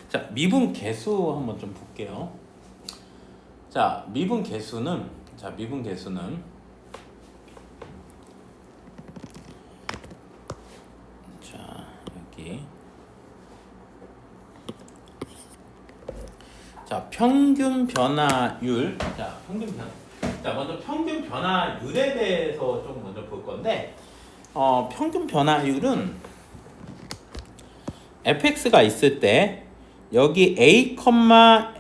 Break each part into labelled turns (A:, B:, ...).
A: 자, 미분 계수 한번 좀 볼게요. 자, 미분 개수는 자, 여기 자, 평균 변화율. 자, 먼저 평균 변화율에 대해서 좀 먼저 볼 건데 평균 변화율은 fx가 있을 때 여기 a,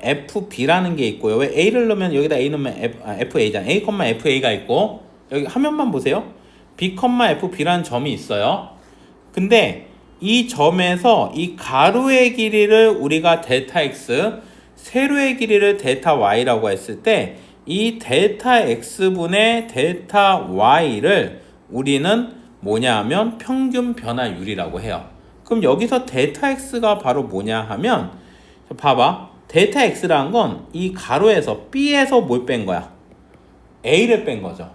A: fb라는 게 있고요. 왜 a를 넣으면 여기다 a 넣으면 fa잖아. a, fa가 있고 여기 화면만 보세요. b, fb라는 점이 있어요. 근데 이 점에서 이 가로의 길이를 우리가 델타 x, 세로의 길이를 델타 y라고 했을 때 이 델타 x분의 델타 y를 우리는 뭐냐 하면 평균 변화율이라고 해요. 그럼 여기서 델타 x가 바로 뭐냐 하면 봐봐. 델타 x라는 건 이 가로에서 b에서 뭘 뺀 거야? a를 뺀 거죠.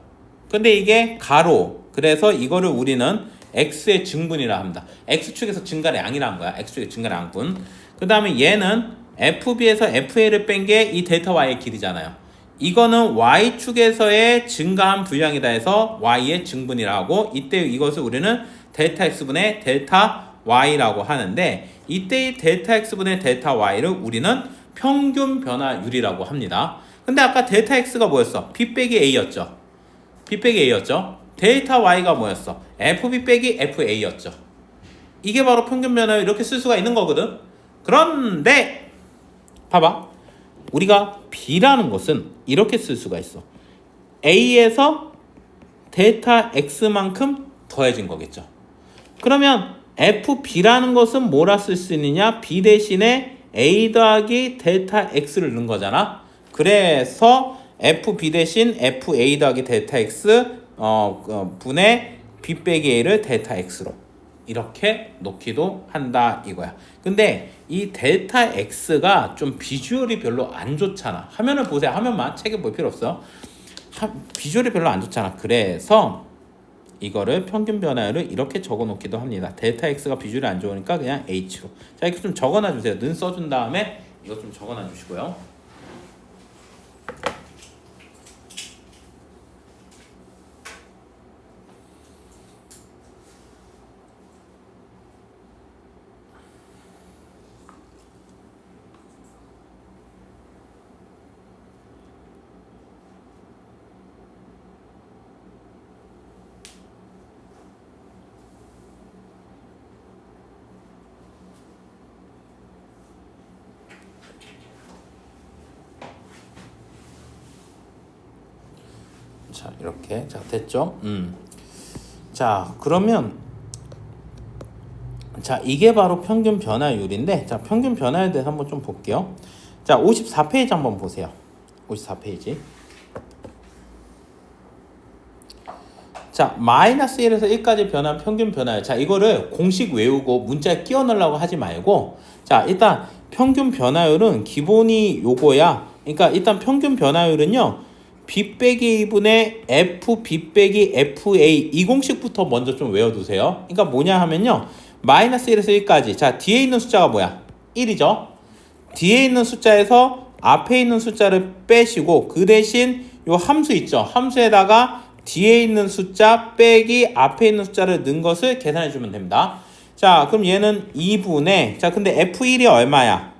A: 근데 이게 가로. 그래서 이거를 우리는 x의 증분이라 합니다. x축에서 증가량이라는 거야. x축의 증가량분. 그 다음에 얘는 fb에서 fa를 뺀 게 이 델타 y의 길이잖아요. 이거는 y축에서의 증가한 분량이다 해서 y의 증분이라 하고 이때 이것을 우리는 델타 x분의 델타 y라고 하는데 이때의 델타 x분의 델타 y를 우리는 평균 변화율이라고 합니다. 근데 아까 델타 x가 뭐였어? b 빼기 a였죠. b 빼기 a였죠. 델타 y가 뭐였어? fb 빼기 fa였죠. 이게 바로 평균 변화율 이렇게 쓸 수가 있는 거거든. 그런데 봐봐. 우리가 b라는 것은 이렇게 쓸 수가 있어. a에서 델타 x만큼 더해진 거겠죠. 그러면 fb라는 것은 뭐라 쓸 수 있느냐? b 대신에 a 더하기 델타 x를 넣은 거잖아. 그래서 fb 대신 fa 더하기 델타 x 분의 b 빼기 a를 델타 x로 이렇게 놓기도 한다 이거야. 근데 이 델타 x가 좀 비주얼이 별로 안 좋잖아. 화면을 보세요. 화면만 책에 볼 필요 없어. 비주얼이 별로 안 좋잖아. 그래서 이거를 평균 변화율을 이렇게 적어 놓기도 합니다. 델타 x가 비주얼이 안 좋으니까 그냥 h로. 자, 이렇게 좀 적어 놔 주세요. 는 써준 다음에 이거 좀 적어 놔 주시고요. 자, 이렇게. 자, 됐죠? 자, 그러면 자, 이게 바로 평균 변화율인데 자, 평균 변화율에 대해서 한번 좀 볼게요. 자, 54페이지 한번 보세요. 54페이지. 자, 마이너스 1에서 1까지 변한 평균 변화율. 자, 이거를 공식 외우고 문자에 끼워 넣으려고 하지 말고 자, 일단 평균 변화율은 기본이 요거야. 그러니까 일단 평균 변화율은요. b 빼기 2분의 f b 빼기 fa 이 공식부터 먼저 좀 외워두세요. 그러니까 뭐냐 하면요. 마이너스 1에서 1까지. 자, 뒤에 있는 숫자가 뭐야? 1이죠. 뒤에 있는 숫자에서 앞에 있는 숫자를 빼시고 그 대신 요 함수 있죠. 함수에다가 뒤에 있는 숫자 빼기 앞에 있는 숫자를 넣은 것을 계산해 주면 됩니다. 자, 그럼 얘는 2분의 자, 근데 f1이 얼마야?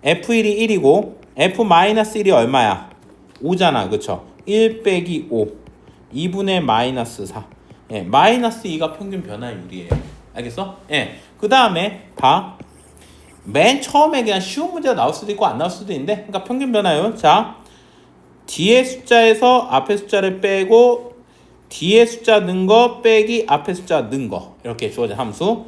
A: f1이 1이고 f-1이 얼마야? 5잖아. 그쵸? 1 빼기 5 2분의 마이너스 4 예, 마이너스 2가 평균 변화율이에요. 알겠어? 예. 그 다음에 봐. 맨 처음에 그냥 쉬운 문제가 나올 수도 있고 안 나올 수도 있는데 그러니까 평균 변화율. 자, 뒤에 숫자에서 앞에 숫자를 빼고 뒤에 숫자 넣은 거 빼기 앞에 숫자 넣은 거 이렇게 주어진 함수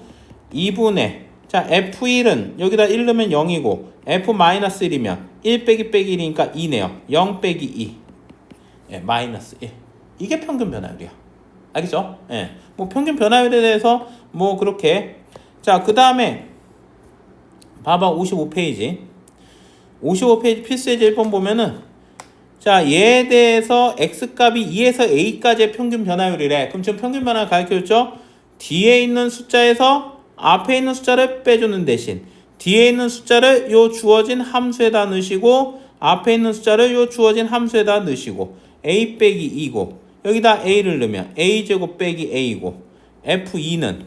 A: 2분의 자, f1은 여기다 1 넣으면 0이고 f-1이면 1 빼기 빼기 1이니까 2네요. 0 빼기 2 예, 마이너스 1 이게 평균 변화율이야. 알겠죠? 예, 뭐 평균 변화율에 대해서 뭐 그렇게 자, 그 다음에 봐봐. 55페이지 필수예제 1번 보면은 자, 얘에 대해서 x값이 2에서 a까지의 평균 변화율이래. 그럼 지금 평균 변화를 가르쳐줬죠? 뒤에 있는 숫자에서 앞에 있는 숫자를 빼주는 대신 뒤에 있는 숫자를 요 주어진 함수에다 넣으시고 앞에 있는 숫자를 요 주어진 함수에다 넣으시고 a 빼기 2고 여기다 a를 넣으면 a제곱 빼기 a고 f2는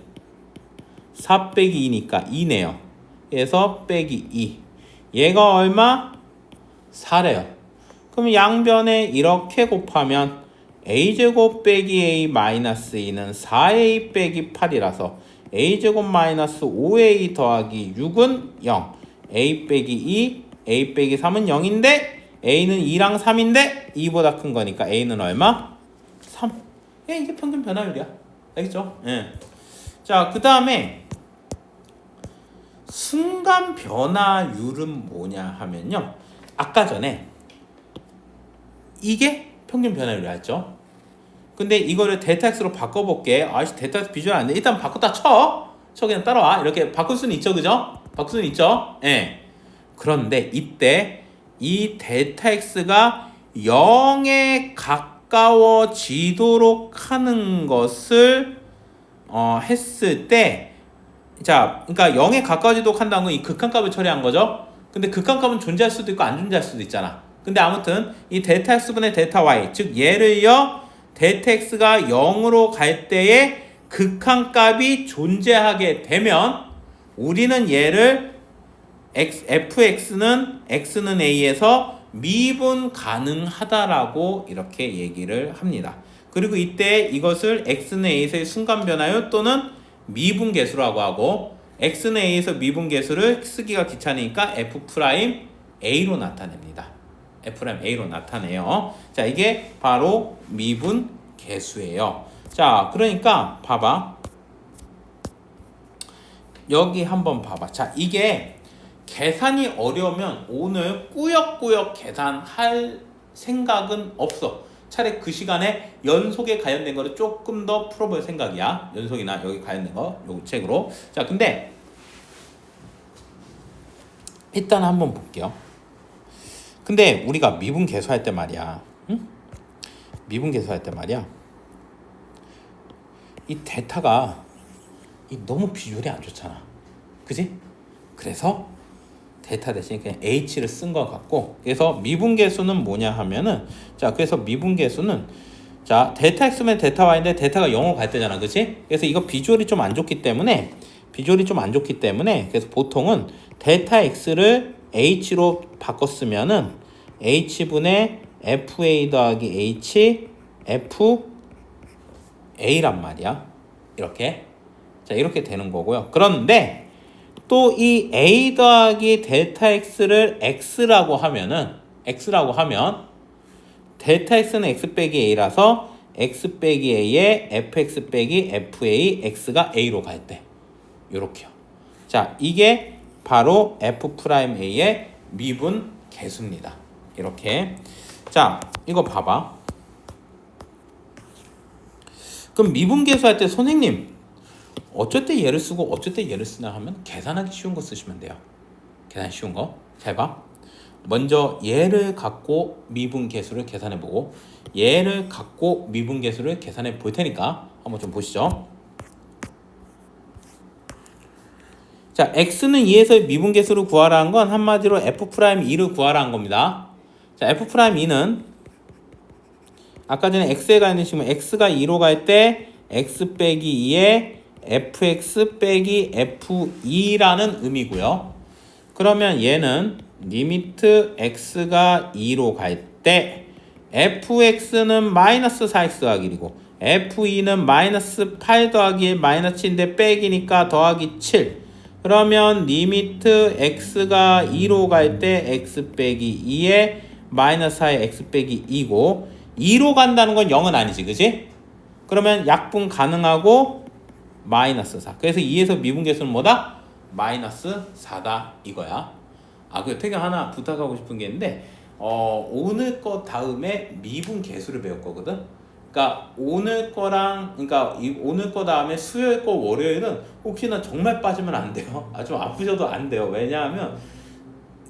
A: 4 빼기 2니까 2네요. 그래서 빼기 2. 얘가 얼마? 4래요. 그럼 양변에 이렇게 곱하면 a제곱 빼기 a 마이너스 2는 4a 빼기 8이라서 a제곱 마이너스 5a 더하기 6은 0. a 빼기 2, a 빼기 3은 0인데 a는 2랑 3인데 2보다 큰 거니까 a는 얼마? 3. 예, 이게 평균 변화율이야. 알겠죠? 예. 자, 그 다음에 순간 변화율은 뭐냐 하면요. 아까 전에 이게 평균 변화율이었죠. 근데 이거를 데이터 X로 바꿔볼게. 아이씨, 데이터 X 비주얼 안 돼. 일단 바꿨다 쳐. 그냥 따라와. 이렇게 바꿀 수는 있죠, 그죠? 바꿀 수는 있죠. 예. 그런데 이때 이 데이터 X가 0에 가까워지도록 하는 것을 했을 때 자, 그러니까 0에 가까워지도록 한다는 건 이 극한값을 처리한 거죠. 근데 극한값은 존재할 수도 있고 안 존재할 수도 있잖아. 근데 아무튼 이 데이터 X분의 데이터 Y 즉 얘를요 데이터 X가 0으로 갈 때에 극한값이 존재하게 되면 우리는 얘를 fx는 x는 a에서 미분 가능하다라고 이렇게 얘기를 합니다. 그리고 이때 이것을 x는 a에서의 순간 변화율 또는 미분 계수라고 하고 x는 a에서 미분 계수를 쓰기가 귀찮으니까 f'a로 나타냅니다. f'a로 나타내요. 자, 이게 바로 미분 계수예요. 자, 그러니까 봐봐. 여기 한번 봐봐. 자, 이게 계산이 어려우면 오늘 꾸역꾸역 계산할 생각은 없어. 차라리 그 시간에 연속에 관련된 거를 조금 더 풀어볼 생각이야. 연속이나 여기 관련된 거, 요 책으로. 자, 근데 일단 한번 볼게요. 근데 우리가 미분 계수할 때 말이야. 응? 미분 계수할 때 말이야. 이 데이터가 너무 비율이 안 좋잖아. 그지? 그래서 데이터 대신 그냥 h를 쓴 것 같고, 그래서 미분계수는 뭐냐 하면은, 자, 그래서 미분계수는 자 데이터 x면 데이터 y인데 데이터가 0으로 갈 때잖아, 그치? 그래서 이거 비주얼이 좀 안 좋기 때문에 그래서 보통은 데이터 x를 h로 바꿨으면은 h분의 fa 더하기 h fa란 말이야. 이렇게. 자, 이렇게 되는 거고요. 그런데 또 이 a 더하기 델타 x를 x라고 하면 델타 x는 x 빼기 a라서 x 빼기 a에 fx 빼기 fa x가 a로 갈 때 요렇게요. 자, 이게 바로 f'a의 미분 계수입니다. 이렇게. 자, 이거 봐봐. 그럼 미분 계수할 때 선생님 어쩔 때 얘를 쓰고 어쩔 때 얘를 쓰나 하면 계산하기 쉬운 거 쓰시면 돼요. 계산 쉬운 거. 잘 봐. 먼저 얘를 갖고 미분 계수를 계산해보고 얘를 갖고 미분 계수를 계산해 볼 테니까 한번 좀 보시죠. 자, x는 2에서 미분 계수를 구하라는 건 한마디로 f'2를 구하라는 겁니다. 자, f'2는 아까 전에 x에 가 있는 식으로 x가 2로 갈 때 x 빼기 2에 fx 빼기 f2라는 의미고요. 그러면 얘는 리미트 x가 2로 갈 때 fx는 마이너스 4x 더하기 1이고 f2는 마이너스 8 더하기 1 마이너스 7인데 빼기니까 더하기 7. 그러면 리미트 x가 2로 갈 때 x 빼기 2에 마이너스 4에 x 빼기 2고 2로 간다는 건 0은 아니지, 그지? 그러면 약분 가능하고 마이너스 4. 그래서 2에서 미분계수는 뭐다? 마이너스 4다 이거야. 아, 그 되게 하나 부탁하고 싶은 게 있는데 오늘 거 다음에 미분계수를 배울 거거든. 그러니까 오늘 거랑 오늘 거 다음에 수요일 거 월요일은 혹시나 정말 빠지면 안 돼요. 아, 좀 아프셔도 안 돼요. 왜냐하면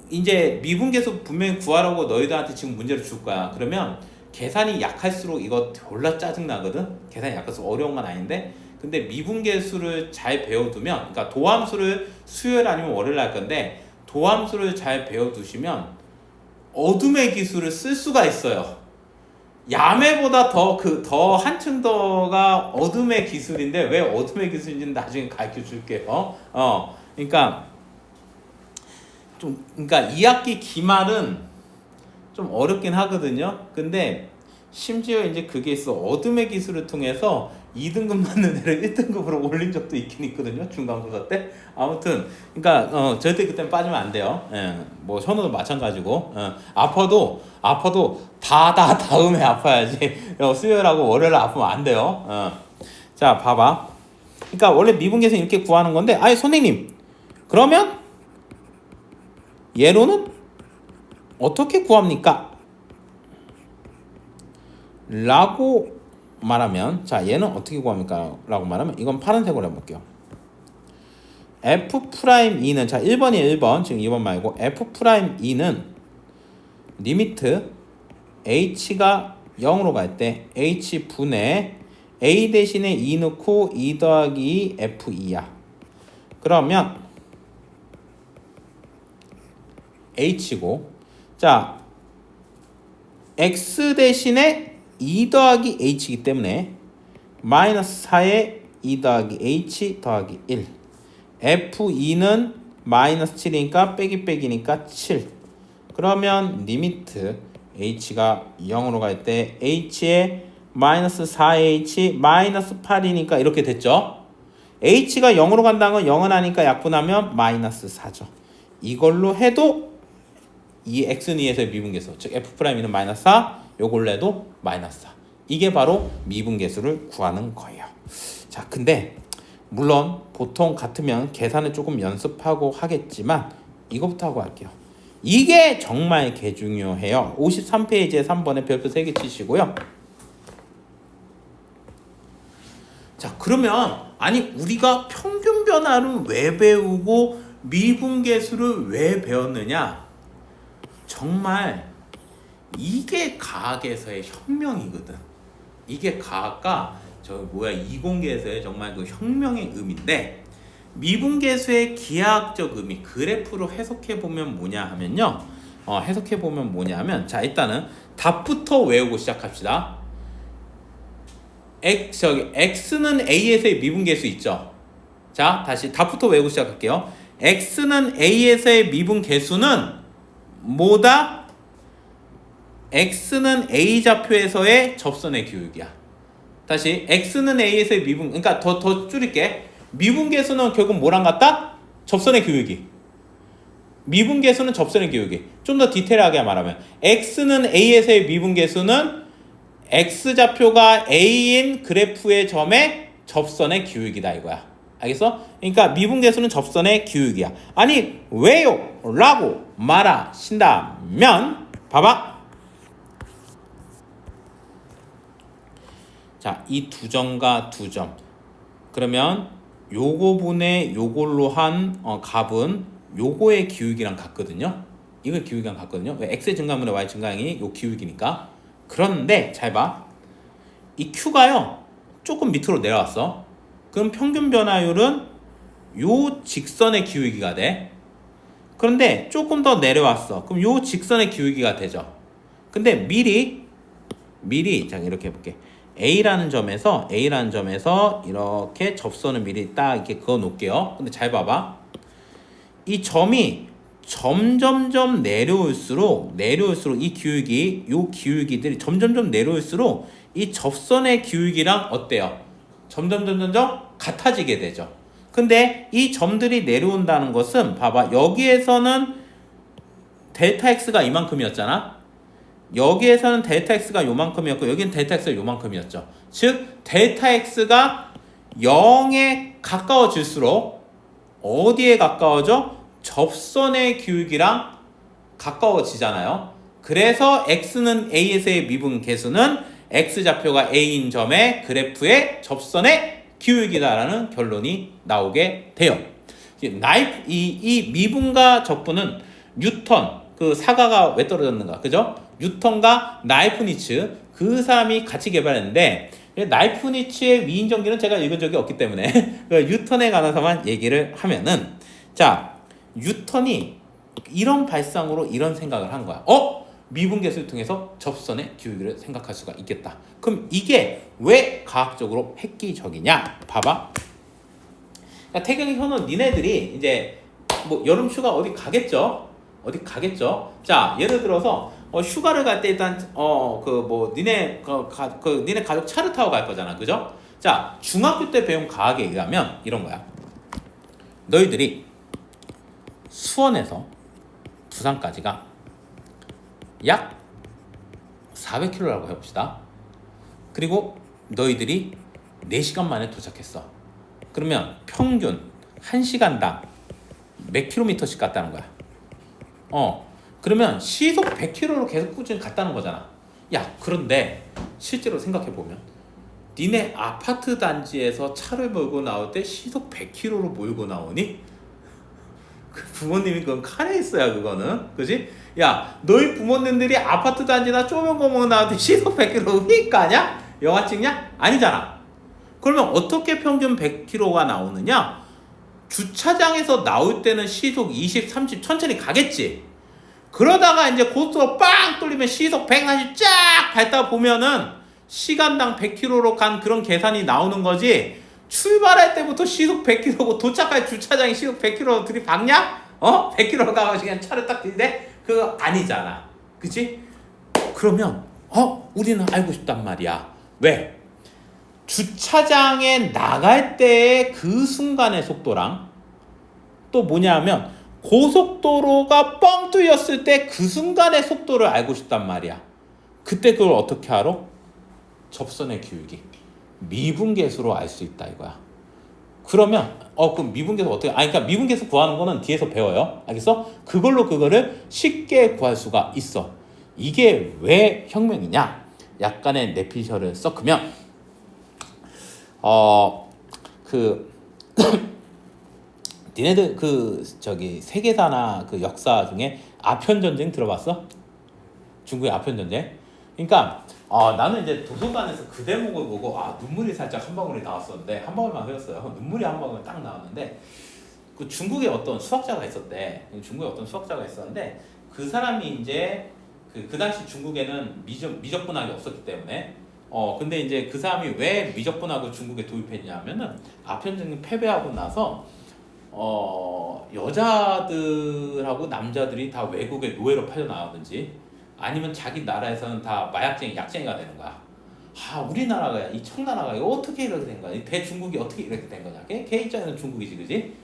A: 이제 미분계수 분명히 구하라고 너희들한테 지금 문제를 줄 거야. 그러면 계산이 약할수록 이거 졸라 짜증나거든. 계산이 약할수록 어려운 건 아닌데 근데 미분계수를 잘 배워두면, 그러니까 도함수를 수요일 아니면 월요일 할 건데 도함수를 잘 배워두시면 어둠의 기술을 쓸 수가 있어요. 야매보다 더 한층 더가 어둠의 기술인데 왜 어둠의 기술인지는 나중에 가르쳐 줄게요. 그러니까 그러니까 2학기 기말은 좀 어렵긴 하거든요. 근데 심지어 이제 그게 있어. 어둠의 기술을 통해서 2등급 맞는 애를 1등급으로 올린 적도 있긴 있거든요. 중간고사 때. 아무튼 그러니까 절대 그땐 빠지면 안 돼요. 예, 뭐 현우도 마찬가지고. 아파도 다음에 아파야지. 수요일하고 월요일 아프면 안 돼요. 자, 봐봐. 그러니까 원래 미분계에서 이렇게 구하는 건데, 아니 선생님, 그러면 예로는 어떻게 구합니까? 라고 말하면, 자, 얘는 어떻게 구합니까? 라고 말하면 이건 파란색으로 해볼게요. F'2는, 자, 1번이 1번, 지금 2번 말고 F'2는 리미트 H가 0으로 갈 때 H분의 A 대신에 2 넣고 2 더하기 F2야. 그러면 H고, 자, X 대신에 2 더하기 H이기 때문에 마이너스 4에 2 더하기 H 더하기 1. F2는 마이너스 7이니까 빼기니까 7. 그러면 리미트 H가 0으로 갈 때 H에 마이너스 4H 마이너스 8이니까 이렇게 됐죠. H가 0으로 간다는 건 0은 아니까 약분하면 마이너스 4죠. 이걸로 해도 이 X는 2에서의 미분계수, 즉 F'는 마이너스 4, 요걸로 해도 마이너스 4. 이게 바로 미분계수를 구하는 거예요. 자, 근데 물론 보통 같으면 계산을 조금 연습하고 하겠지만 이거부터 하고 할게요. 이게 정말 개중요해요. 53페이지에 3번에 별표 3개 치시고요. 자, 그러면 아니 우리가 평균 변화를 왜 배우고 미분계수를 왜 배웠느냐? 정말 이게 과학에서의 혁명이거든. 이게 과학과 이공계에서의 정말 그 혁명의 의미인데, 미분계수의 기하학적 의미 그래프로 해석해보면 뭐냐 하면요. 해석해보면 뭐냐면, 자, 일단은 답부터 외우고 시작합시다. X는 A에서의 미분계수 있죠. 자, 다시 답부터 외우고 시작할게요. X는 A에서의 미분계수는 뭐다? X는 A 좌표에서의 접선의 기울기야. 다시 X는 A에서의 미분, 그러니까 더 줄일게. 미분계수는 결국 뭐랑 같다? 접선의 기울기. 미분계수는 접선의 기울기. 좀 더 디테일하게 말하면 X는 A에서의 미분계수는 X 좌표가 A인 그래프의 점의 접선의 기울기다 이거야. 알겠어? 그러니까 미분계수는 접선의 기울기야. 아니 왜요? 라고 말하신다면 봐봐. 자, 이 두 점과 두 점. 그러면 요거분의 요걸로 한 값은 요거의 기울기랑 같거든요. 이거 기울기랑 같거든요. 왜? X의 증가분의 Y 증가량이 요 기울기니까. 그런데 잘 봐. 이 Q가요. 조금 밑으로 내려왔어. 그럼 평균 변화율은 요 직선의 기울기가 돼. 그런데 조금 더 내려왔어. 그럼 요 직선의 기울기가 되죠. 근데 미리 자, 이렇게 해볼게. A라는 점에서 이렇게 접선을 미리 딱 이렇게 그어 놓을게요. 근데 잘 봐봐. 이 점이 점점점 내려올수록 이 기울기, 요 기울기들이 점점점 내려올수록 이 접선의 기울기랑 어때요? 점점 같아지게 되죠. 근데 이 점들이 내려온다는 것은 봐봐. 여기에서는 델타 X가 이만큼이었잖아. 여기에서는 델타 X가 요만큼이었고 여기는 델타 X가 요만큼이었죠. 즉 델타 X가 0에 가까워질수록 어디에 가까워져? 접선의 기울기랑 가까워지잖아요. 그래서 X는 A에서의 미분계수는 X좌표가 A인 점의 그래프의 접선의 기울기다라는 결론이 나오게 돼요. 이 미분과 적분은 뉴턴, 그 사과가 왜 떨어졌는가, 그죠? 뉴턴과 나이프니츠 그 사람이 같이 개발했는데 라이프니츠의 위인전기는 제가 읽은 적이 없기 때문에 뉴턴에 관해서만 얘기를 하면은 자 뉴턴이 이런 발상으로 이런 생각을 한 거야. 미분계수를 통해서 접선의 기울기를 생각할 수가 있겠다. 그럼 이게 왜 과학적으로 획기적이냐? 봐봐. 그러니까 태경이 현우 니네들이 이제 뭐 여름 휴가 어디 가겠죠? 어디 가겠죠? 자 예를 들어서 휴가를 갈 때 일단 그 뭐 니네 니네 가족 차를 타고 갈 거잖아, 그죠? 자 중학교 때 배운 과학에 의하면 이런 거야. 너희들이 수원에서 부산까지가 약 400km라고 해봅시다. 그리고 너희들이 4시간 만에 도착했어. 그러면 평균 1시간당 몇 킬로미터씩 갔다는 거야. 그러면 시속 100km로 계속 꾸준히 갔다는 거잖아. 야, 그런데 실제로 생각해보면 니네 아파트 단지에서 차를 몰고 나올 때 시속 100km로 몰고 나오니? 그 부모님이 그건 칸에 있어야 그거는. 그지? 야, 너희 부모님들이 아파트 단지나 좁은 거 몰고 나올 때 시속 100km로 휙 가냐? 영화 찍냐? 아니잖아. 그러면 어떻게 평균 100km가 나오느냐? 주차장에서 나올 때는 시속 20, 30 천천히 가겠지. 그러다가 이제 고속도로 빵 뚫리면 시속 140 쫙 밟다 보면은 시간당 100km로 간 그런 계산이 나오는 거지. 출발할 때부터 시속 100km고 도착할 주차장이 시속 100km 들이박냐? 100km 가가지고 그냥 차를 딱 들이대? 그거 아니잖아. 그치? 그러면 우리는 알고 싶단 말이야. 왜? 주차장에 나갈 때의 그 순간의 속도랑 또 뭐냐면 고속도로가 뻥 뚫렸을 때 그 순간의 속도를 알고 싶단 말이야. 그때 그걸 어떻게 알아? 접선의 기울기 미분계수로 알 수 있다 이거야. 그러면 그럼 미분계수 어떻게 그러니까 미분계수 구하는 거는 뒤에서 배워요. 알겠어? 그거를 쉽게 구할 수가 있어. 이게 왜 혁명이냐? 약간의 내피셜을 섞으면 니네들 세계사나 그 역사 중에 아편전쟁 들어봤어? 중국의 아편전쟁? 그러니까 나는 이제 도서관에서 그 대목을 보고 눈물이 살짝 한 방울이 나왔었는데 한 방울만 흘렸어요. 눈물이 한 방울 딱 나왔는데 그 중국에 어떤 수학자가 있었대. 그 사람이 이제 그 당시 중국에는 미적분학이 없었기 때문에 근데 이제 그 사람이 왜 미적분학을 중국에 도입했냐면은 아편전쟁 패배하고 나서 여자들하고 남자들이 다 외국에 노예로 팔려나가든지 아니면 자기 나라에서는 다 마약쟁이, 약쟁이가 되는 거야. 우리나라가 이 청나라가 어떻게 이렇게 된 거야? 이 대중국이 어떻게 이렇게 된 거냐? 걔 입장에서는 중국이지, 그지?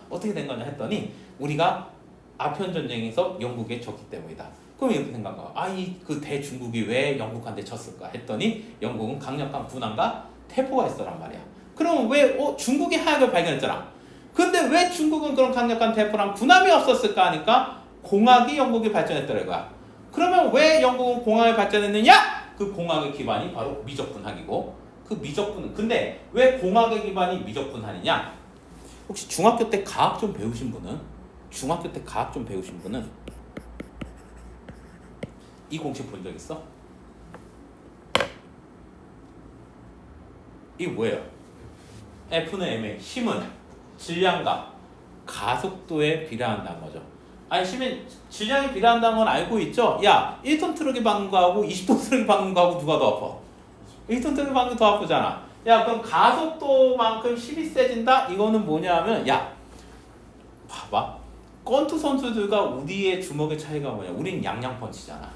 A: 어떻게 된 거냐 했더니 우리가 아편전쟁에서 영국에 졌기 때문이다. 그럼 이렇게 생각한 거야. 그 대중국이 왜 영국한테 졌을까 했더니 영국은 강력한 군함과 태포가 있었단 말이야. 그럼 왜 중국이 하약을 발견했잖아. 근데 왜 중국은 그런 강력한 대포랑 군함이 없었을까 하니까 공학이 영국이 발전했더라고요. 그러면 왜 영국은 공학을 발전했느냐? 그 공학의 기반이 바로 미적분학이고 그 미적분 근데 왜 공학의 기반이 미적분학이냐? 혹시 중학교 때 과학 좀 배우신 분은 이 공식 본 적 있어? 이게 뭐예요? F는 M의 힘은 질량과 가속도에 비례한다는 거죠. 질량이 비례한다는 건 알고 있죠? 야, 1톤 트럭이 박는 거하고 20톤 트럭이 박는 거하고 누가 더 아파? 1톤 트럭이 박는 게 더 아프잖아. 야, 그럼 가속도만큼 힘이 세진다? 이거는 뭐냐면 봐봐. 권투 선수들과 우리의 주먹의 차이가 뭐냐? 우린 양양펀치잖아.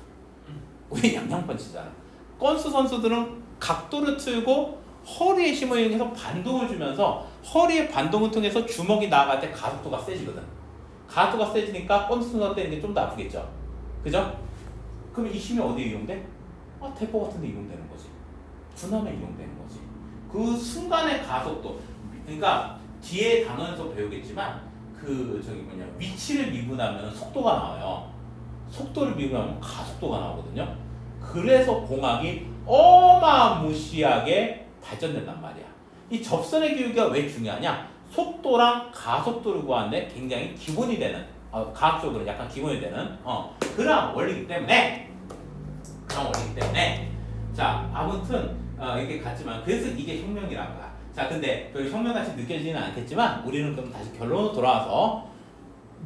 A: 권투 선수들은 각도를 틀고 허리에 힘을 이용해서 반동을 주면서 허리의 반동을 통해서 주먹이 나아갈 때 가속도가 세지거든. 가속도가 세지니까 권투 선수가 때리는 게 좀 더 아프겠죠. 그죠? 그럼 이 힘이 어디에 이용돼? 대포 같은 데 이용되는 거지. 군함에 이용되는 거지. 그 순간의 가속도. 그러니까 뒤에 단원에서 배우겠지만 위치를 미분하면 속도가 나와요. 속도를 미분하면 가속도가 나오거든요. 그래서 공학이 어마무시하게 발전된단 말이야. 이 접선의 기울기가 왜 중요하냐? 속도랑 가속도를 구하는데 굉장히 기본이 되는 과학적으로 약간 기본이 되는 그런 원리이기 때문에 자 아무튼 이게 같지만 그래서 이게 혁명이란 거야. 자, 근데 별 혁명같이 느껴지지는 않겠지만 우리는 그럼 다시 결론으로 돌아와서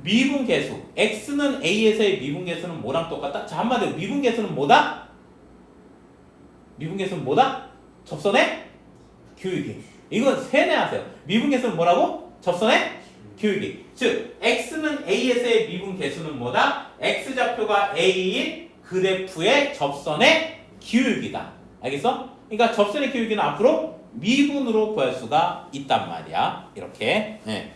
A: 미분계수 x는 a에서의 미분계수는 뭐랑 똑같다? 자, 한마디로 미분계수는 뭐다? 미분계수는 뭐다? 접선의 교육이. 이건 세뇌하세요. 미분계수는 뭐라고? 접선의 교육이. 즉 x는 a에서의 미분계수는 뭐다? x좌표가 a인 그래프의 접선의 기울기다. 알겠어? 그러니까 접선의 기울기는 앞으로 미분으로 구할 수가 있단 말이야. 이렇게. 네.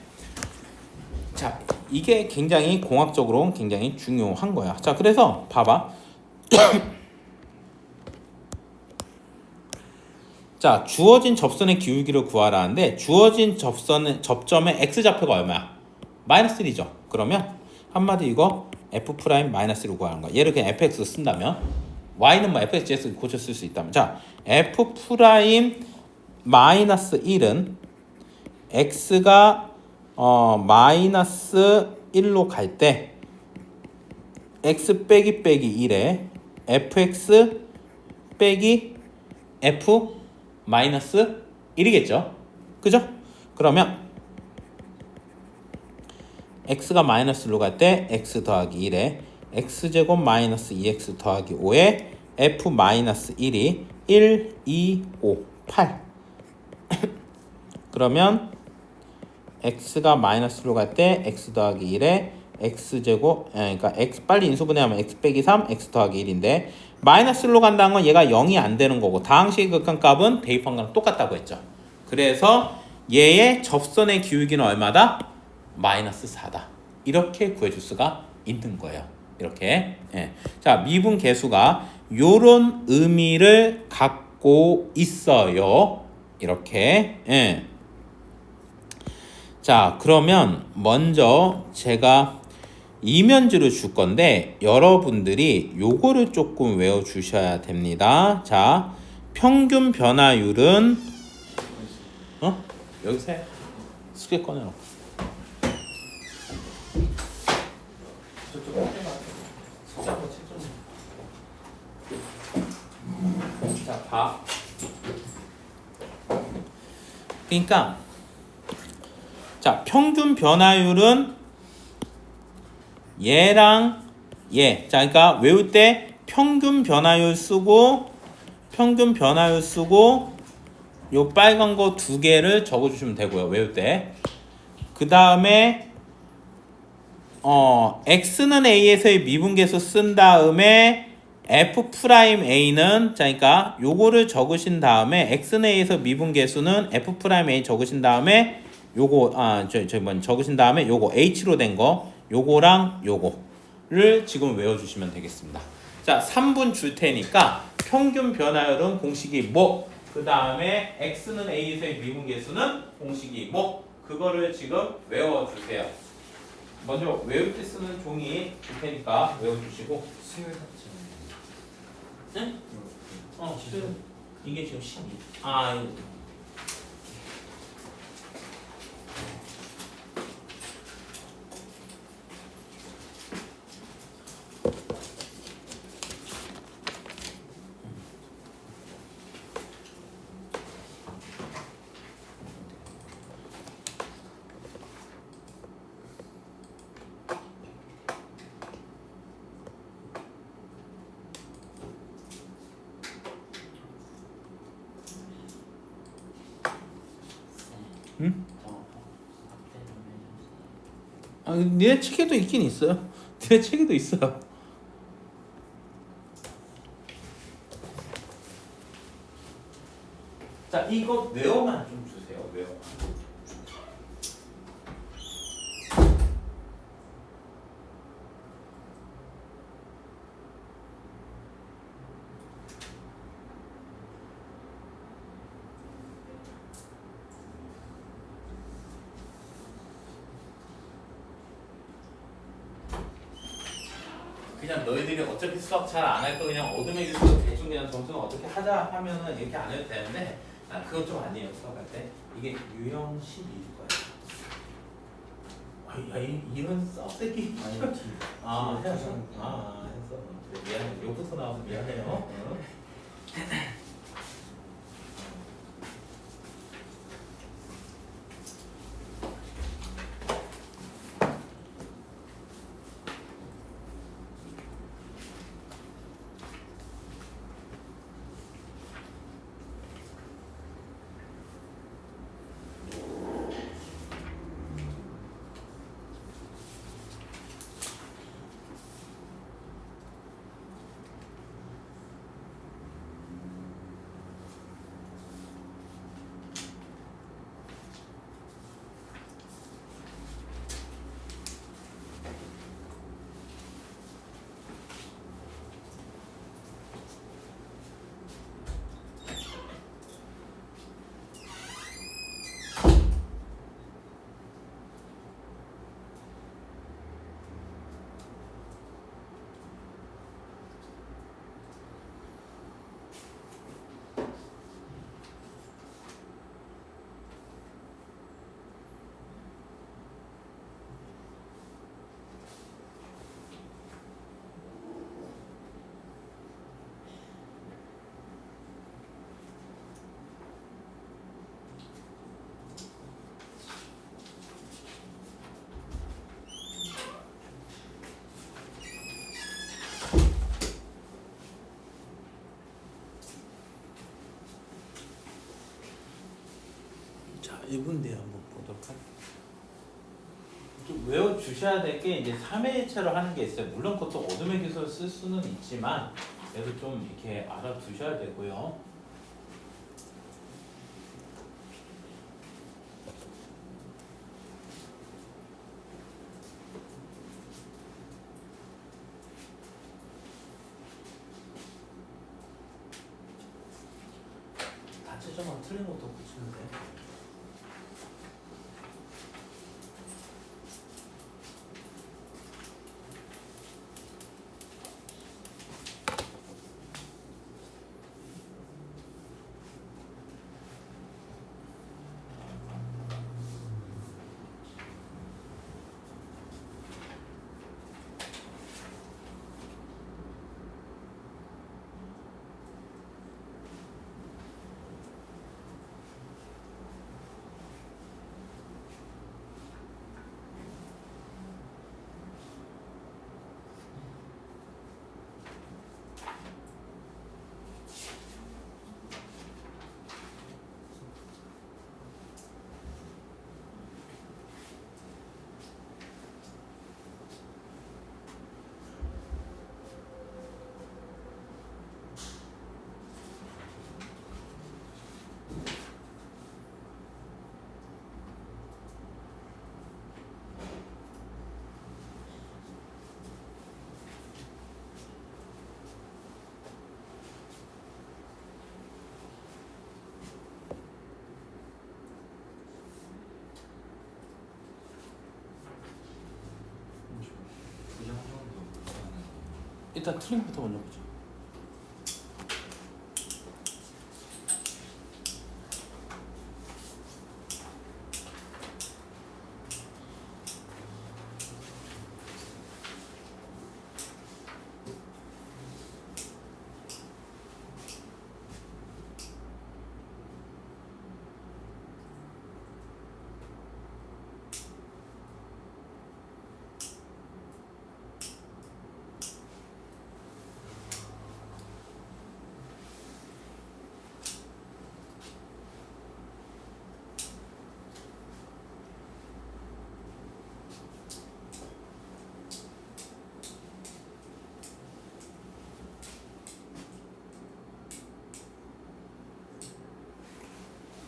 A: 자, 이게 굉장히 공학적으로 굉장히 중요한 거야. 자, 그래서 봐봐. 자, 주어진 접선의 기울기를 구하라는데 주어진 접점의 x좌표가 얼마야? 마이너스 1이죠. 그러면 한마디 이거 f'-1을 구하는 거야. 얘를 그냥 fx 쓴다면 y는 뭐 fx, gx 고쳐 쓸 수 있다면 자, f'-1은 x가 마이너스 1로 갈 때 x 빼기 1에 fx 빼기 f 마이너스 1이겠죠. 그죠? 그러면 x가 마이너스 1로 갈 때 x 더하기 1에 x제곱 마이너스 2x 더하기 5에 f 마이너스 1이 1, 2, 5, 8 그러면 x가 마이너스 1로 갈 때 x 더하기 1에 x제곱 그러니까 x 빨리 인수분해하면 x 빼기 3 x 더하기 1인데 마이너스 1로 간다는 건 얘가 0이 안 되는 거고 다항식의 극한값은 대입한 거랑 똑같다고 했죠. 그래서 얘의 접선의 기울기는 얼마다? 마이너스 4다. 이렇게 구해줄 수가 있는 거예요. 이렇게. 예. 자, 미분 계수가 요런 의미를 갖고 있어요. 이렇게. 예. 자, 그러면 먼저 제가 이면지를 줄 건데 여러분들이 요거를 조금 외워 주셔야 됩니다. 자, 평균 변화율은 여기서 해. 수계 꺼내놓고. 자, 봐. 그러니까 자, 평균 변화율은 얘랑 얘. 자, 그러니까 외울 때 평균 변화율 쓰고 요 빨간 거 두 개를 적어 주시면 되고요. 외울 때. 그다음에 x는 a에서의 미분계수 쓴 다음에 f'a는 자, 그러니까 요거를 적으신 다음에 x는 a에서 미분계수는 f'a 적으신 다음에 요거 적으신 다음에 요거 h로 된 거 요거랑 요거를 지금 외워주시면 되겠습니다. 자, 3분 줄 테니까 평균 변화율은 공식이 뭐, 그 다음에 x는 a에서의 미분계수는 공식이 뭐, 그거를 지금 외워주세요. 먼저 외울 때 쓰는 종이 줄 테니까 외워주시고.
B: 수요일 같지.
A: 응? 이게 지금 12. 응? 니네 책에도 있긴 있어요. 니네 책에도 있어요. 자, 이거 외워만 좀 주세요. 외워만. 그냥 너희들이 어차피 수학 잘 안 할 거 그냥 어둠의 기술로 대충 그냥 점수는 어떻게 하자 하면은 이렇게 안 해도 되는데 그건 좀 아니에요. 수학할 때 이게 유형 12일 거예요. 이런 썩새끼. 했어. 그래, 미안해. 욕부터 나와서 미안해요. 1분대에 한번 보도록 할게요. 좀 외워 주셔야 될 게 이제 3회체로 하는 게 있어요. 물론 그것도 어둠의 기술을 쓸 수는 있지만 그래도 좀 이렇게 알아두셔야 되고요. 다채점만 틀린 것도 고치면 돼. 일단 트림부터 먼저 보자.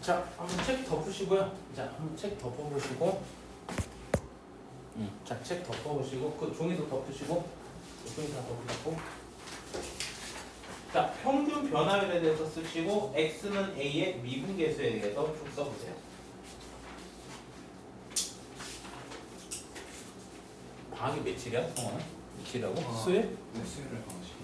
A: 자, 한번 책 덮으시고요. 자, 한번 책 덮어보시고, 자, 책 덮어보시고, 그 종이도 덮으시고, 그 종이 다 덮으시고. 자, 평균 변화율에 대해서 쓰시고, x는 a의 미분계수에 대해서 쭉 써보세요. 방학이 며칠이야, 성원은? 며칠이라고? 수요일?
B: 수요일에 방식.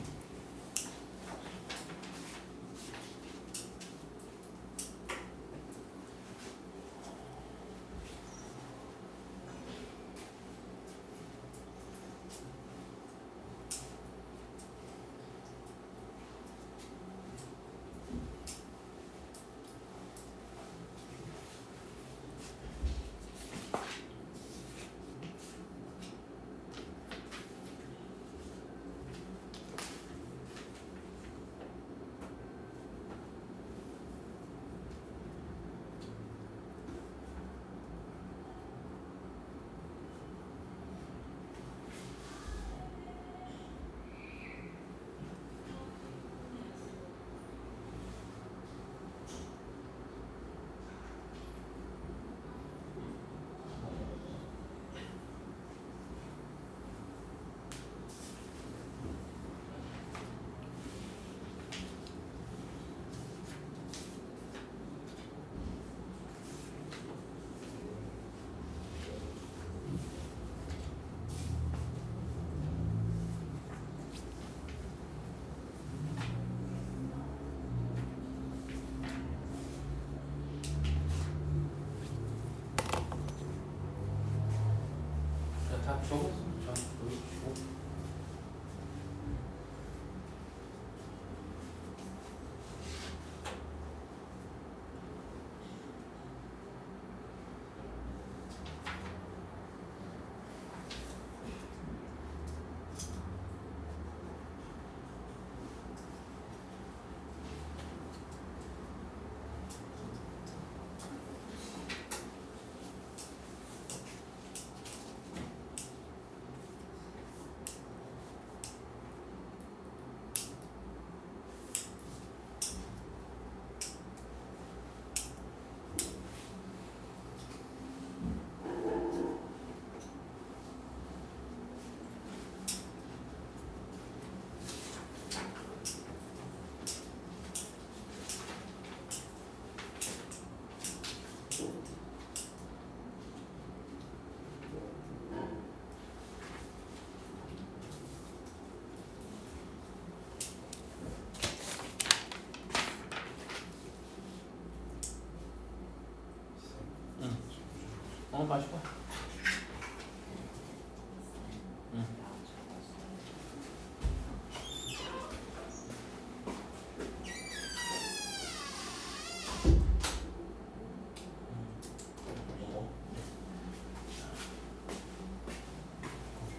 A: 마시고.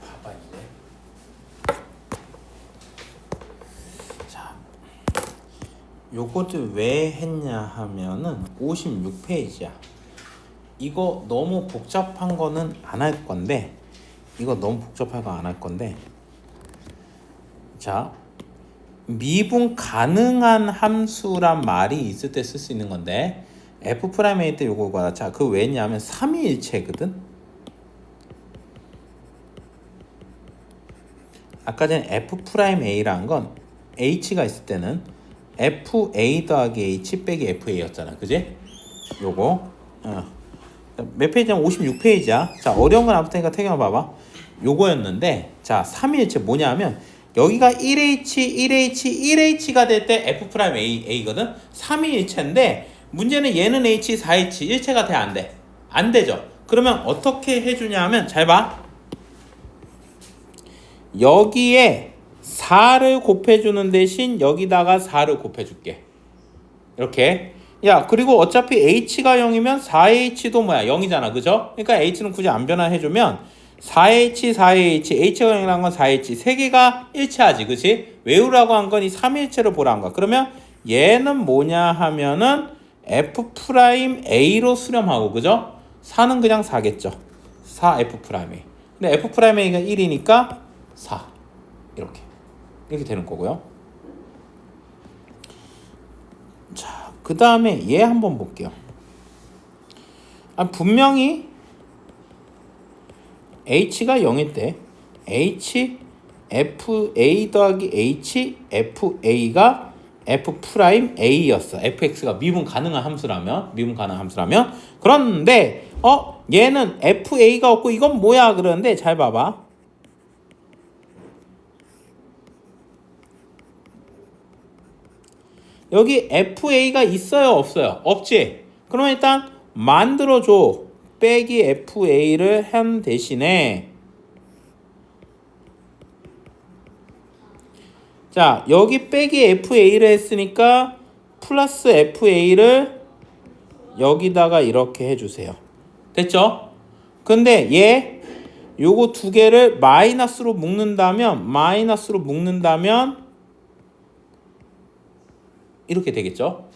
A: 봐봐 이제. 자, 요거를 왜 했냐 하면은 56페이지야. 이거 너무 복잡한 거는 안 할 건데, 이거 너무 복잡한 거 안 할 건데, 자, 미분 가능한 함수란 말이 있을 때 쓸 수 있는 건데, F'A 때 요거가, 자, 그 왜냐하면 삼위일체거든. 아까 전에 F'A라는 건 H가 있을 때는 FA 더하기 H 빼기 FA였잖아, 그지? 요거 몇 페이지야? 56페이지야. 자, 어려운 건 안 붙으니까 태경아 봐봐. 요거였는데, 자, 삼위일체 뭐냐 하면 여기가 1H, 1H, 1H가 될 때 F'A거든. 삼위일체인데 문제는 얘는 H, 4H, 일체가 돼, 안 돼? 안 되죠. 그러면 어떻게 해주냐 하면, 잘 봐. 여기에 4를 곱해주는 대신 여기다가 4를 곱해줄게. 이렇게. 야, 그리고 어차피 H가 0이면 4H도 뭐야? 0이잖아. 그죠? 그러니까 H는 굳이 안 변화해주면 4H, 4H, H가 0이라는 건 4H. 세 개가 일체하지. 그치? 외우라고 한 건 이 3일체를 보라는 거야. 그러면 얘는 뭐냐 하면은 F'A로 수렴하고, 그죠? 4는 그냥 4겠죠. 4 F'A. 근데 F'A가 1이니까 4. 이렇게 되는 거고요. 자, 그 다음에 얘 한번 볼게요. 분명히 H가 0일 때 H, FA 더하기 H, FA가 F'A였어. fx가 미분 가능한 함수라면, 그런데 얘는 FA가 없고 이건 뭐야? 그러는데 잘 봐봐. 여기 FA가 있어요, 없어요? 없지? 그러면 일단 만들어줘. 빼기 FA를 한 대신에, 자, 여기 빼기 FA를 했으니까 플러스 FA를 여기다가 이렇게 해주세요. 됐죠? 근데 얘 요거 두 개를 마이너스로 묶는다면 이렇게 되겠죠?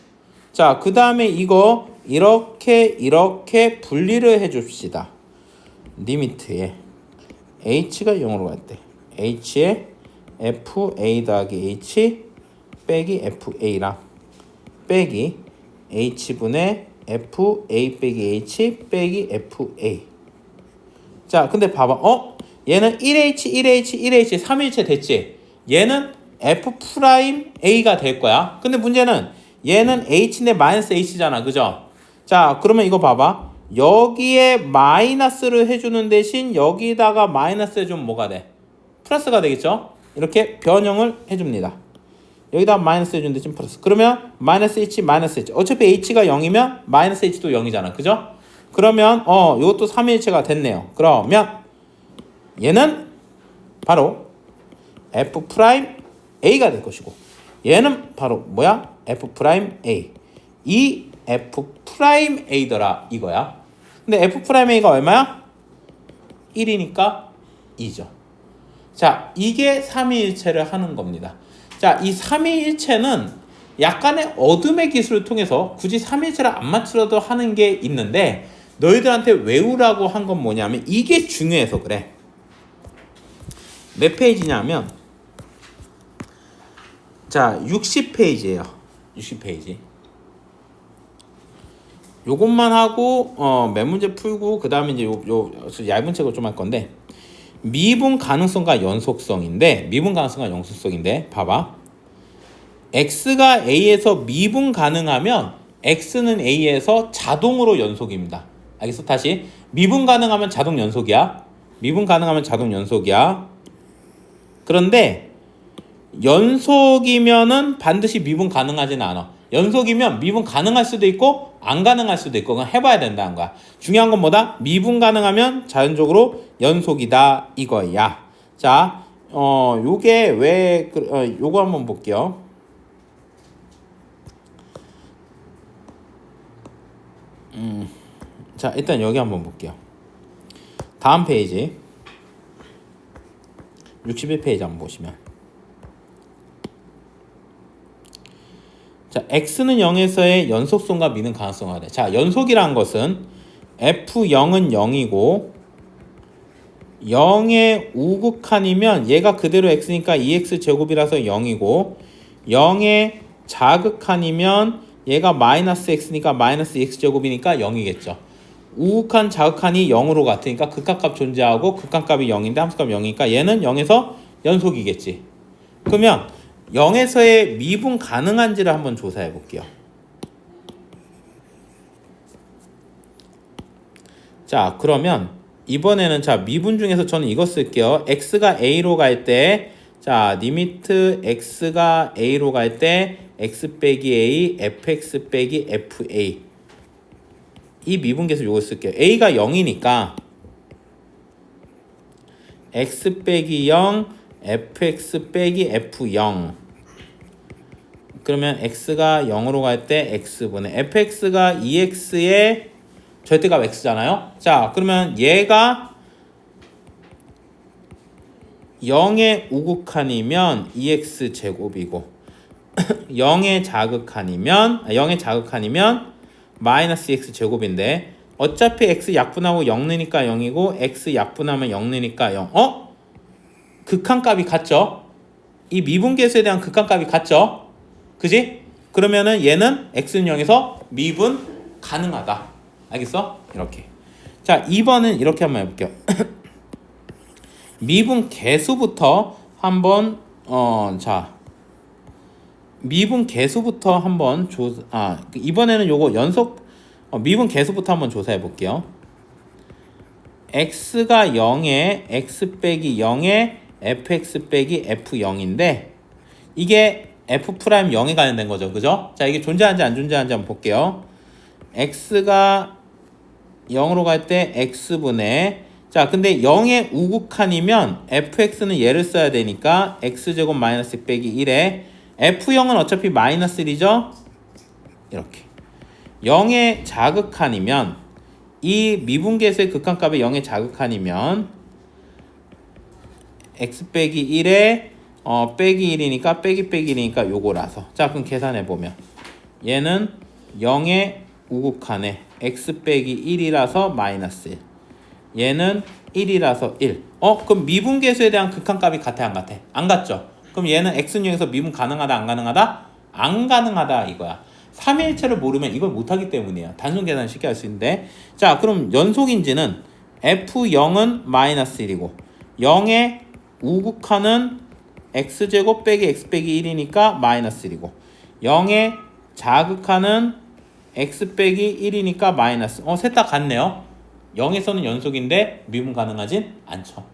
A: 자, 그 다음에 이거 이렇게 분리를 해줍시다. 리미트에 H가 0으로 갈 때 H에 FA 더하기 H 빼기 FA랑 빼기 H분의 FA 빼기 H 빼기 FA. 자, 근데 봐봐. 얘는 1H 3일체 됐지? 얘는 F'A가 될 거야. 근데 문제는 얘는 H인데 마이너스 H잖아. 그죠? 자, 그러면 이거 봐봐. 여기에 마이너스를 해주는 대신 여기다가 마이너스 해주면 뭐가 돼? 플러스가 되겠죠? 이렇게 변형을 해줍니다. 여기다가 마이너스 해주는 대신 플러스. 그러면 마이너스 H, 마이너스 H. 어차피 H가 0이면 마이너스 H도 0이잖아. 그죠? 그러면 이것도 3일체가 됐네요. 그러면 얘는 바로 F'A가 될 것이고, 얘는 바로 뭐야? F'A. 이 F'A더라 이거야. 근데 F'A가 얼마야? 1이니까 2죠. 자, 이게 3위일체를 하는 겁니다. 자, 이 3위일체는 약간의 어둠의 기술을 통해서 굳이 3위일체를 안 맞추려도 하는 게 있는데, 너희들한테 외우라고 한 건 뭐냐면 이게 중요해서 그래. 몇 페이지냐면, 자, 60페이지예요. 60페이지. 요것만 하고 몇 문제 풀고 그 다음에 이제 요 얇은 책을 좀 할 건데, 미분 가능성과 연속성인데, 봐봐. x가 a에서 미분 가능하면 x는 a에서 자동으로 연속입니다. 알겠어? 다시. 미분 가능하면 자동 연속이야. 그런데 연속이면은 반드시 미분 가능하지는 않아. 연속이면 미분 가능할 수도 있고 안 가능할 수도 있고 그건 해봐야 된다는 거야. 중요한 건 뭐다? 미분 가능하면 자연적으로 연속이다 이거야. 자, 요게 왜 요거 한번 볼게요. 자, 일단 여기 한번 볼게요. 다음 페이지 61페이지 한번 보시면, 자, x는 0에서의 연속성과 미는 가능성을 하래. 자, 연속이라는 것은 f0은 0이고 0의 우극한이면 얘가 그대로 x니까 2x 제곱이라서 0이고 0의 자극한이면 얘가 마이너스 x니까 마이너스 x 제곱이니까 0이겠죠. 우극한 자극한이 0으로 같으니까 극한값 존재하고 극한값이 0인데 함수값 0이니까 얘는 0에서 연속이겠지. 그러면 0에서의 미분 가능한지를 한번 조사해 볼게요. 자, 그러면 이번에는 자, 미분 중에서 저는 이거 쓸게요. x가 a로 갈 때, 자, 리미트 x가 a로 갈 때 x 빼기 a, fx 빼기 fa. 이 미분계수 요거 쓸게요. a가 0이니까 x 빼기 0, fx 빼기 f0. 그러면 x가 0으로 갈 때 x분의 fx가 2x의 절대값 x잖아요. 자, 그러면 얘가 0의 우극한이면 2x 제곱이고 0의 자극한이면 마이너스 x 제곱인데 어차피 x 약분하고 0 넣으니까 0이고 x 약분하면 0 넣으니까 0. 극한값이 같죠? 이 미분계수에 대한 극한값이 같죠? 그지? 그러면은 얘는 x는 0에서 미분 가능하다. 알겠어? 이렇게. 자, 2번은 이렇게 한번 해볼게요. 미분 계수부터 한번 자, 미분 계수부터 한번 이번에는 요거 연속 미분 계수부터 한번 조사해 볼게요. x가 0에 x 빼기 0에 fx 빼기 f0인데 이게 f 프라임 0에 관련된 거죠. 그죠? 자, 이게 존재하는지 안 존재하는지 한번 볼게요. x가 0으로 갈 때 x분의, 자, 근데 0의 우극한이면 fx는 얘를 써야 되니까 x제곱 마이너스 빼기 1에 f0은 어차피 마이너스 1이죠? 이렇게. 0의 자극한이면 이 미분계수의 극한값이 0의 자극한이면 x 빼기 1에 빼기 1이니까 빼기 1이니까 요거라서. 자, 그럼 계산해 보면 얘는 0의 우극한에 x 빼기 1이라서 마이너스 1. 얘는 1이라서 1. 그럼 미분계수에 대한 극한값이 같아 안 같아? 안 같죠? 그럼 얘는 x는0에서 미분 가능하다 안 가능하다? 안 가능하다 이거야. 3일체를 모르면 이걸 못하기 때문이에요. 단순 계산 쉽게 할 수 있는데, 자, 그럼 연속인지는 f0은 마이너스 1이고 0의 우극한은 x제곱 빼기 x 빼기 1이니까 마이너스 1이고 0의 자극한은 x 빼기 1이니까 마이너스. 셋 다 같네요. 0에서는 연속인데 미분 가능하진 않죠.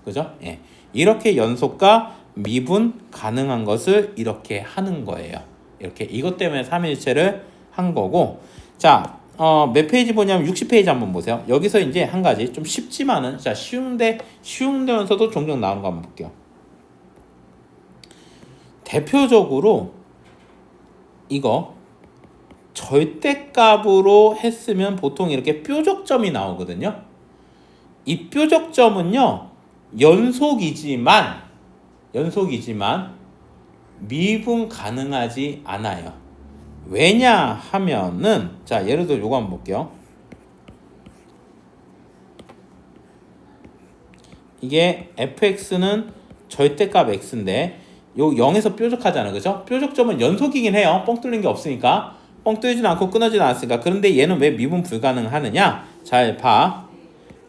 A: 그죠? 예. 이렇게 연속과 미분 가능한 것을 이렇게 하는 거예요. 이렇게 이것 때문에 3일체를 한 거고. 자, 몇 페이지 보냐면 60페이지 한번 보세요. 여기서 이제 한 가지 좀 쉽지만은, 자, 쉬운데면서도 종종 나오는 거 한번 볼게요. 대표적으로 이거 절대값으로 했으면 보통 이렇게 뾰족점이 나오거든요. 이 뾰족점은요, 연속이지만 미분 가능하지 않아요. 왜냐 하면은, 자, 예를 들어 요거 한번 볼게요. 이게 fx는 절대값 x인데 요 0에서 뾰족하잖아. 그죠? 뾰족점은 연속이긴 해요. 뻥 뚫린 게 없으니까. 뻥 뚫리진 않고 끊어지진 않았으니까. 그런데 얘는 왜 미분 불가능하느냐? 잘 봐.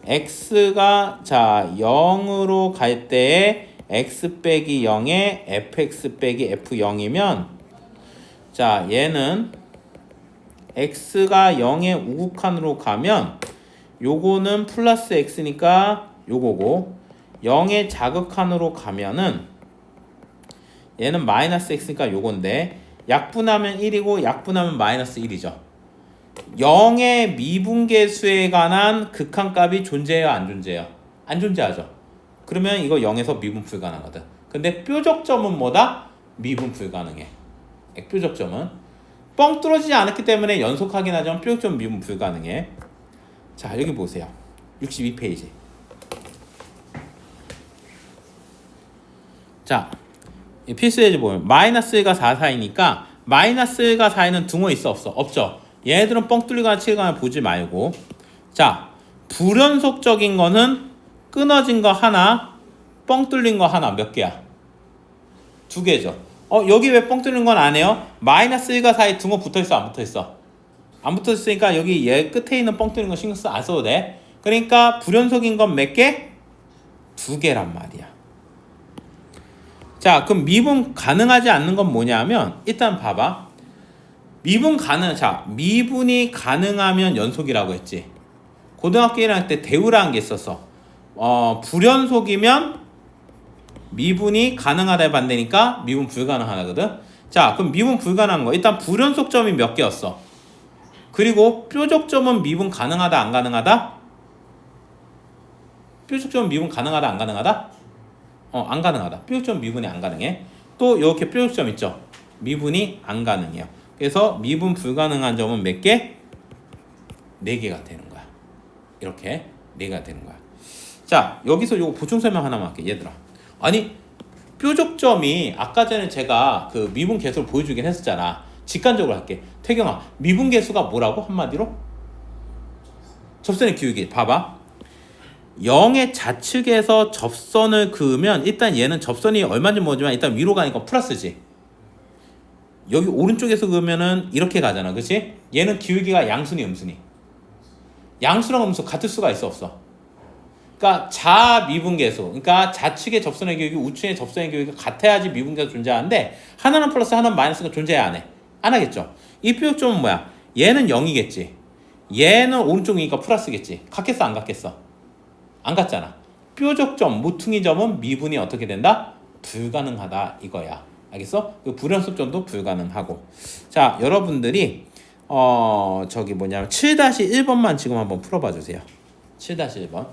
A: x가, 자, 0으로 갈 때에 x 빼기 0에 fx 빼기 f0이면, 자, 얘는 x가 0의 우극한으로 가면 요거는 플러스 x니까 요거고, 0의 자극한으로 가면은 얘는 마이너스 x니까 요건데, 약분하면 1이고 약분하면 마이너스 1이죠. 0의 미분계수에 관한 극한값이 존재해요, 안 존재해요? 안 존재하죠. 그러면 이거 0에서 미분 불가능하거든. 근데 뾰족점은 뭐다? 미분 불가능해. 뾰족점은 뻥 뚫어지지 않았기 때문에 연속하긴 하지만 뾰족점 미분 불가능해. 자, 여기 보세요. 62페이지. 자, 이 필수예제 보면 마이너스 1과 4 사이니까 마이너스 1과 4에는 등호 있어 없어? 없죠. 얘네들은 뻥 뚫리거나 치거나 보지 말고. 자, 불연속적인 거는 끊어진 거 하나, 뻥 뚫린 거 하나. 몇 개야? 2개죠. 여기 왜 뻥 뚫린 건 안 해요? 마이너스 1과 4에 등호 붙어있어, 안 붙어있어? 안 붙어있으니까 여기 얘 끝에 있는 뻥 뚫린 거 신경 안 써도 돼. 그러니까 불연속인 건 몇 개? 2개란 말이야. 자, 그럼 미분 가능하지 않는 건 뭐냐면 일단 봐봐. 미분이 가능하면 연속이라고 했지. 고등학교 1학년 때 대우라는 게 있었어. 불연속이면 미분이 가능하다 반대니까 미분 불가능하거든. 자, 그럼 미분 불가능한 거 일단 불연속점이 몇 개였어? 그리고 뾰족점은 미분 가능하다 안 가능하다? 뾰족점은 미분 가능하다 안 가능하다? 안 가능하다. 뾰족점 미분이 안 가능해. 또 이렇게 뾰족점 있죠? 미분이 안 가능해요. 그래서 미분 불가능한 점은 몇 개? 4개가 되는 거야. 이렇게 4개가 되는 거야. 자, 여기서 요거 보충 설명 하나만 할게. 얘들아. 아니, 뾰족점이 아까 전에 제가 그 미분 계수를 보여주긴 했었잖아. 직관적으로 할게. 태경아, 미분 계수가 뭐라고? 한마디로? 접선의 기울기. 봐봐. 0의 좌측에서 접선을 그으면 일단 얘는 접선이 얼마인지 모르지만 일단 위로 가니까 플러스지. 여기 오른쪽에서 그으면은 이렇게 가잖아. 그치? 얘는 기울기가 양순이 음순이. 양수랑 음수 같을 수가 있어 없어? 그러니까 자미분계수. 그러니까 좌측의 접선의 기울기, 우측의 접선의 기울기가 같아야지 미분계수 존재하는데 하나는 플러스 하나는 마이너스가 존재해야 안 해. 안 하겠죠? 이 뾰족점은 뭐야? 얘는 0이겠지. 얘는 오른쪽이니까 플러스겠지. 같겠어 안 같겠어? 안 같잖아. 뾰족점, 모퉁이 점은 미분이 어떻게 된다? 불가능하다 이거야. 알겠어? 그 불연속점도 불가능하고. 자, 여러분들이 저기 뭐냐면 7-1번만 지금 한번 풀어봐 주세요. 7-1번.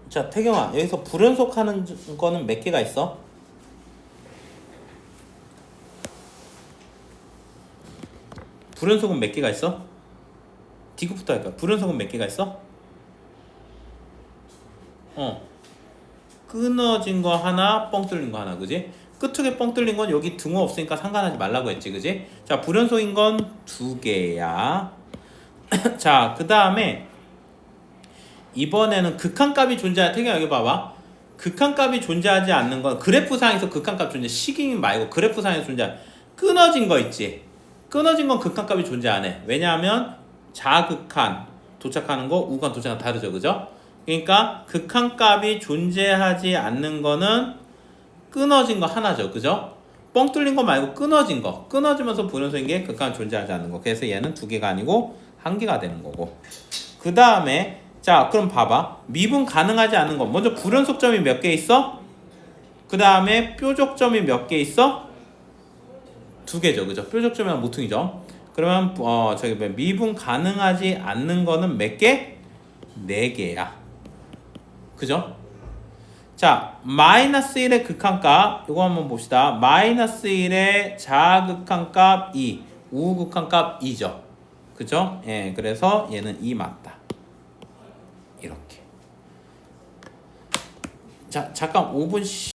A: 자, 태경아, 여기서 불연속하는 거는 몇 개가 있어? 불연속은 몇 개가 있어? D급부터 할까? 불연속은 몇 개가 있어? 끊어진 거 하나, 뻥 뚫린 거 하나, 그지? 끝쪽에 뻥 뚫린 건 여기 등호 없으니까 상관하지 말라고 했지, 그지? 자, 불연속인 건 2개야. 자, 그 다음에 이번에는 극한값이 존재하는, 태경아 여기 봐봐. 극한값이 존재하지 않는 건 그래프상에서 극한값 존재 시기인 말고 그래프상에서 존재 끊어진 거 있지. 끊어진 건 극한값이 존재 안 해. 왜냐하면 자극한 도착하는 거 우극한 도착은 다르죠. 그죠? 그러니까 극한값이 존재하지 않는 거는 끊어진 거 하나죠. 그죠? 뻥 뚫린 거 말고 끊어진 거. 끊어지면서 불연소인 게 극한 존재하지 않는 거. 그래서 얘는 2개가 아니고 1개가 되는 거고. 그 다음에 자 그럼 봐봐. 미분 가능하지 않은 거. 먼저 불연속점이 몇 개 있어? 그 다음에 뾰족점이 몇 개 있어? 2개죠. 그죠? 뾰족점이랑 모퉁이죠. 그러면 저기 미분 가능하지 않는 거는 몇 개? 4개야. 그죠? 자, 마이너스 1의 극한값 이거 한번 봅시다. 마이너스 1의 자극한값 2, 우극한값 2죠. 그죠? 예, 그래서 얘는 2 맞다. 이렇게. 자, 잠깐 5분